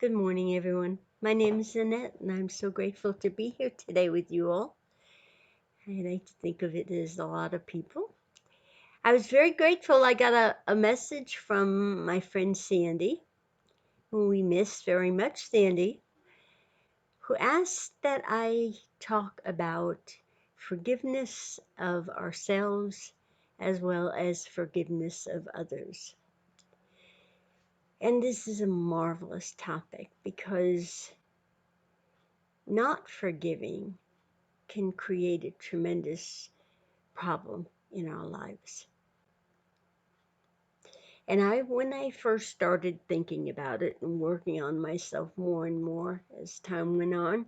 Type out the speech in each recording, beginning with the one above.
Good morning, everyone. My name is Annette, and I'm so grateful to be here today with you all. I like to think of it as a lot of people. I was very grateful. I got a message from my friend Sandy, who we miss very much, Sandy, who asked that I talk about forgiveness of ourselves as well as forgiveness of others. And this is a marvelous topic because not forgiving can create a tremendous problem in our lives. And when I first started thinking about it and working on myself more and more as time went on,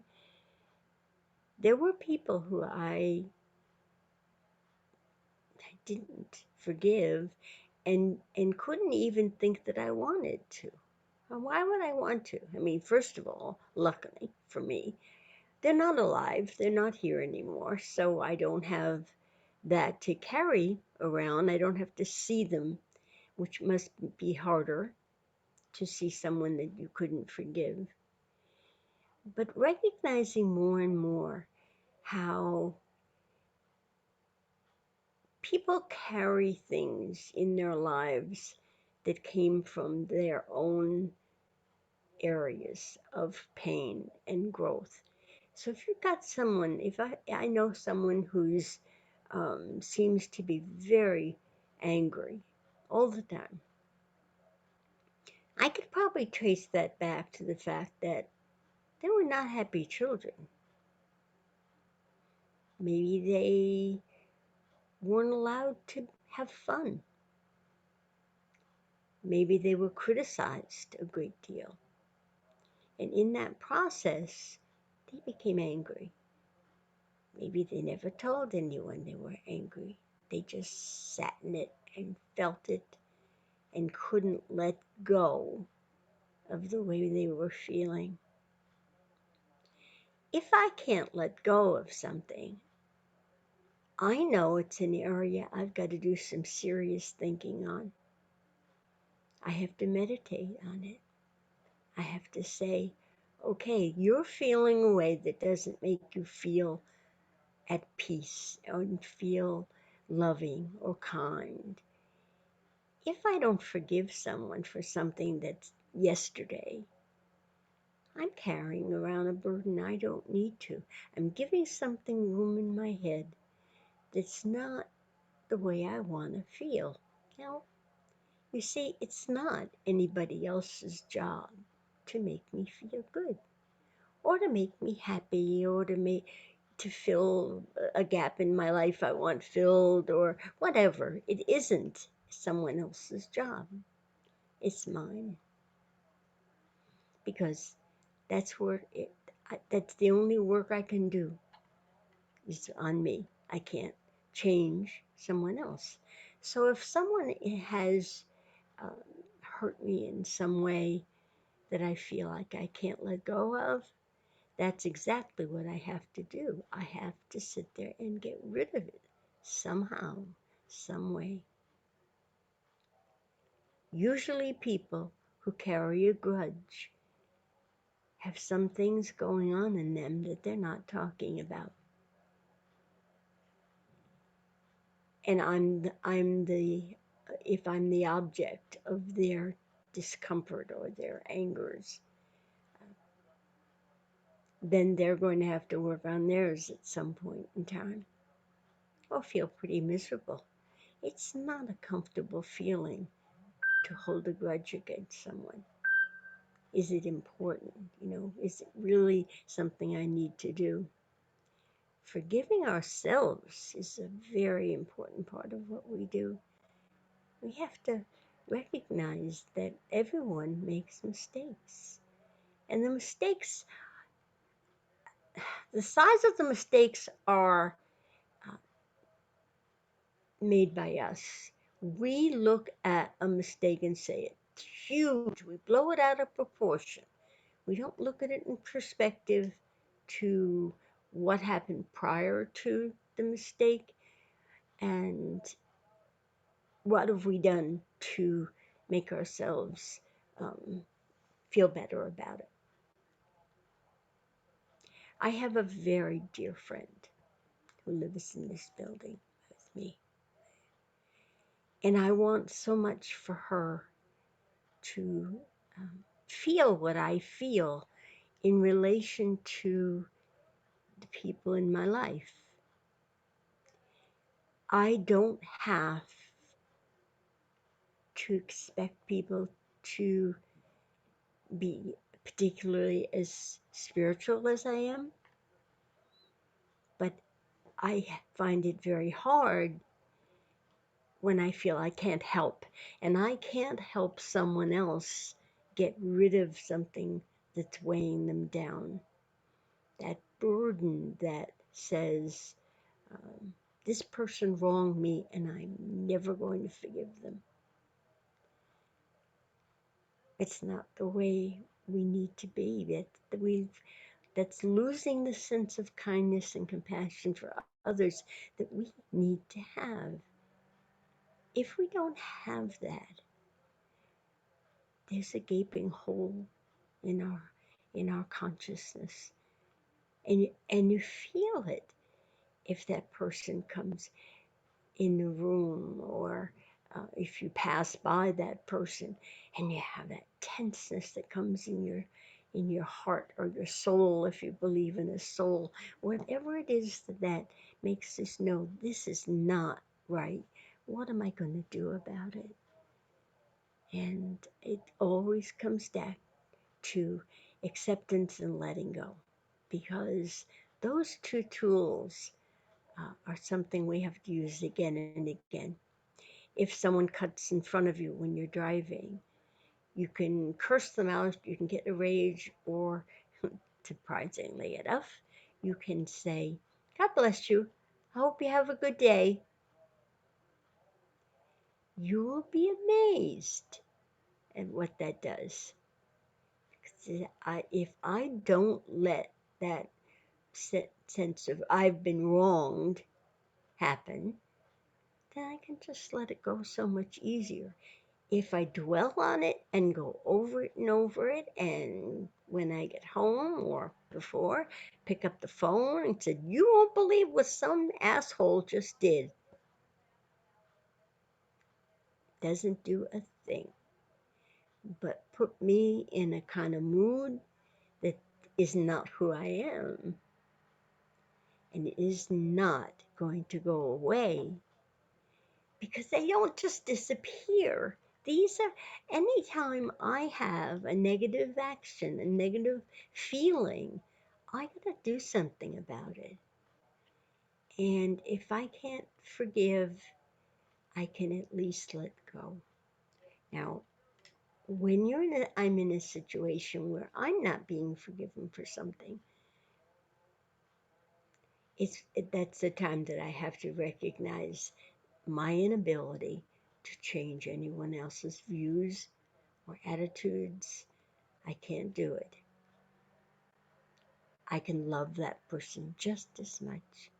there were people who I didn't forgive and couldn't even think that I wanted to. Why would I want to? I mean, first of all, luckily for me, they're not alive. They're not here anymore. So I don't have that to carry around. I don't have to see them, which must be harder to see someone that you couldn't forgive. But recognizing more and more how people carry things in their lives that came from their own areas of pain and growth. So if you've got someone, if I know someone who's seems to be very angry all the time, I could probably trace that back to the fact that they were not happy children. Maybe they weren't allowed to have fun. Maybe they were criticized a great deal. And in that process, they became angry. Maybe they never told anyone they were angry. They just sat in it and felt it and couldn't let go of the way they were feeling. If I can't let go of something, I know it's an area I've got to do some serious thinking on. I have to meditate on it. I have to say, okay, you're feeling a way that doesn't make you feel at peace or feel loving or kind. If I don't forgive someone for something that's yesterday, I'm carrying around a burden I don't need to. I'm giving something room in my head that's not the way I want to feel. Now, you see, it's not anybody else's job to make me feel good or to make me happy or to fill a gap in my life I want filled or whatever. It isn't someone else's job. It's mine because that's the only work I can do is on me. I can't change someone else. So if someone has uh, hurt me in some way that I feel like I can't let go of, that's exactly what I have to do. I have to sit there and get rid of it somehow, some way. Usually, people who carry a grudge have some things going on in them that they're not talking about. And if I'm the object of their discomfort or their angers, then they're going to have to work on theirs at some point in time or feel pretty miserable. It's not a comfortable feeling to hold a grudge against someone. Is it important? Is it really something I need to do? Forgiving ourselves is a very important part of what we do. We have to recognize that everyone makes mistakes. And the size of the mistakes are uh, made by us. We look at a mistake and say it's huge. We blow it out of proportion. We don't look at it in perspective to what happened prior to the mistake and what have we done to make ourselves feel better about it. I have a very dear friend who lives in this building with me. And I want so much for her to feel what I feel in relation to the people in my life. I don't have to expect people to be particularly as spiritual as I am, but I find it very hard when I feel I can't help. And I can't help someone else get rid of something that's weighing them down. That burden that says, um, this person wronged me and I'm never going to forgive them. It's not the way we need to be. That's losing the sense of kindness and compassion for others that we need to have. If we don't have that, there's a gaping hole in our consciousness, and you feel it if that person comes in the room, or if you pass by that person and you have that tenseness that comes in your heart or your soul, if you believe in a soul, whatever it is that makes us know this is not right. What am I going to do about it? And it always comes back to acceptance and letting go, because those two tools are something we have to use again and again. If someone cuts in front of you when you're driving, you can curse them out, you can get a rage, or surprisingly enough, you can say, God bless you, I hope you have a good day. You will be amazed at what that does. If I don't let that sense of I've been wronged happen, then I can just let it go so much easier. If I dwell on it and go over it and over it, and when I get home or before, pick up the phone and said, you won't believe what some asshole just did, doesn't do a thing but put me in a kind of mood that is not who I am and is not going to go away, because they don't just disappear. These are, anytime I have a negative action, a negative feeling, I gotta do something about it. And if I can't forgive, I can at least let go. Now, when I'm in a situation where I'm not being forgiven for something, that's the time that I have to recognize my inability to change anyone else's views or attitudes. I can't do it. I can love that person just as much.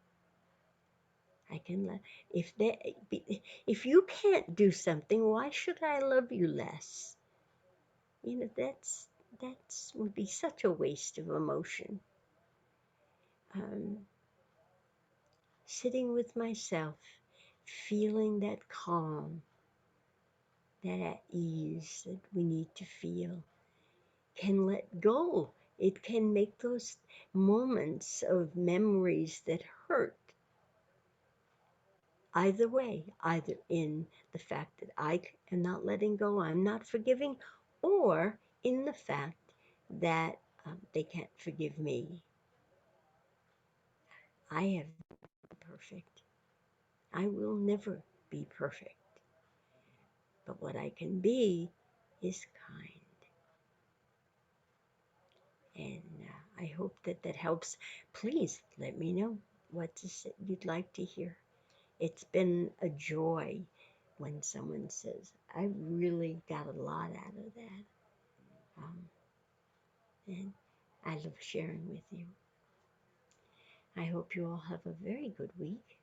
I can love, if you can't do something, why should I love you less? That's would be such a waste of emotion. Um, Sitting with myself, feeling that calm, that at ease that we need to feel, can let go. It can make those moments of memories that hurt, either way, either in the fact that I am not letting go, I'm not forgiving, or in the fact that they can't forgive me. I have been perfect. I will never be perfect. But what I can be is kind. And I hope that that helps. Please let me know what you'd like to hear. It's been a joy when someone says, I really got a lot out of that. And I love sharing with you. I hope you all have a very good week.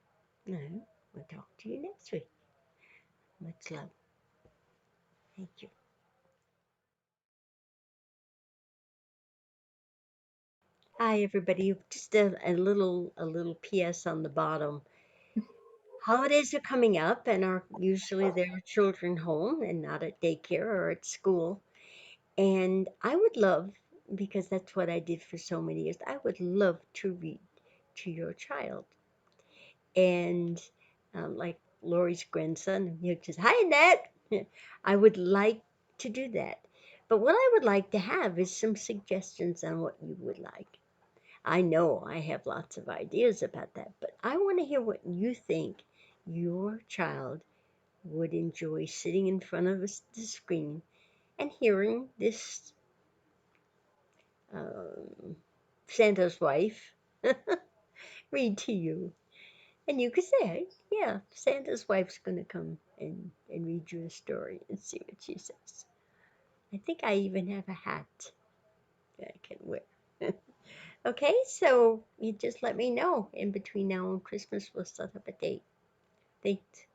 And we'll talk to you next week. Much love. Thank you. Hi, everybody. Just a little PS on the bottom. Holidays are coming up, and are usually there are children home and not at daycare or at school. And I would love, because that's what I did for so many years, I would love to read to your child. And like Lori's grandson, he'll just, "Hi, Annette." I would like to do that. But what I would like to have is some suggestions on what you would like. I know I have lots of ideas about that, but I want to hear what you think your child would enjoy sitting in front of the screen and hearing this um, Santa's wife read to you. And you could say, yeah, Santa's wife's going to come and read you a story and see what she says. I think I even have a hat that I can wear. Okay, so you just let me know. In between now and Christmas, we'll set up a date. Thanks.